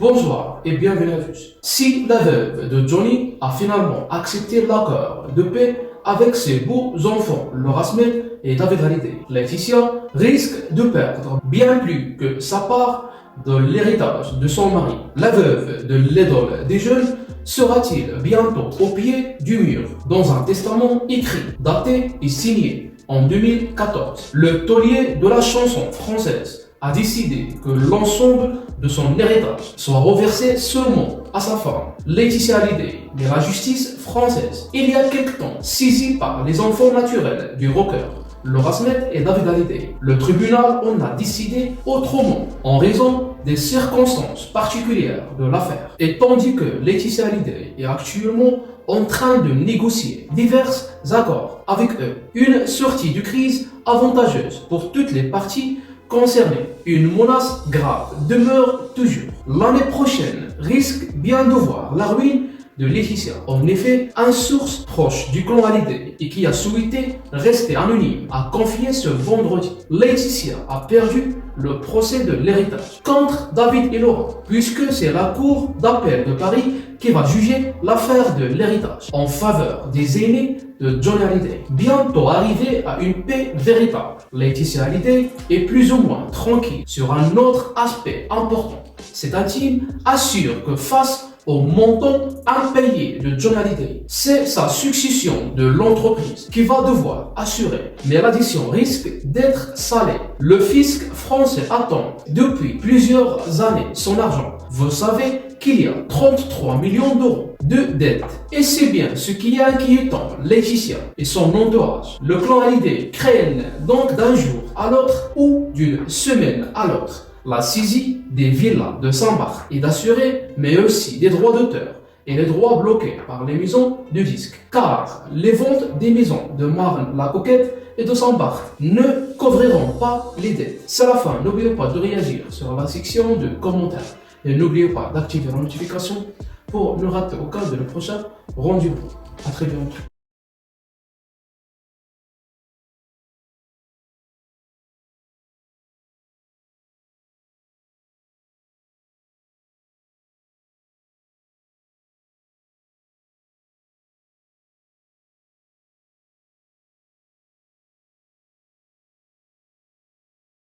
Bonsoir et bienvenue à tous. Si la veuve de Johnny a finalement accepté l'accord de paix avec ses beaux enfants, Laura Smith et David Hallyday, Laetitia risque de perdre bien plus que sa part de l'héritage de son mari. La veuve de l'idole des jeunes sera-t-il bientôt au pied du mur dans un testament écrit, daté et signé en 2014? Le taulier de la chanson française a décidé que l'ensemble de son héritage soit reversé seulement à sa femme, Laetitia Hallyday, mais la justice française, il y a quelque temps, saisie par les enfants naturels du rocker, Laura Smith et David Hallyday. Le tribunal en a décidé autrement en raison des circonstances particulières de l'affaire. Et tandis que Laetitia Hallyday est actuellement en train de négocier divers accords avec eux, une sortie de crise avantageuse pour toutes les parties concernées, une menace grave demeure toujours. L'année prochaine risque bien de voir la ruine de Laetitia. En effet, une source proche du clan Hallyday et qui a souhaité rester anonyme a confié ce vendredi: Laetitia a perdu le procès de l'héritage contre David et Laura, puisque c'est la cour d'appel de Paris qui va juger l'affaire de l'héritage en faveur des aînés de Johnny Hallyday. Bientôt arrivé à une paix véritable, Laetitia Hallyday est plus ou moins tranquille sur un autre aspect important. Cette intime assure que face au montant impayé de Johnny Hallyday, c'est sa succession de l'entreprise qui va devoir assurer. Mais l'addition risque d'être salée. Le fisc français attend depuis plusieurs années son argent. Vous savez qu'il y a 33 millions d'euros de dettes. Et c'est bien ce qui est inquiétant Laetitia et son entourage. Le clan Hallyday craignent donc d'un jour à l'autre ou d'une semaine à l'autre la saisie des villas de Saint-Barth et d'assurer, mais aussi des droits d'auteur et les droits bloqués par les maisons de disques. Car les ventes des maisons de Marne-la-Coquette et de Saint-Barth ne couvriront pas les dettes. C'est la fin. N'oubliez pas de réagir sur la section de commentaires. Et n'oubliez pas d'activer la notification pour ne rater aucun de nos prochains rendez-vous. À très bientôt.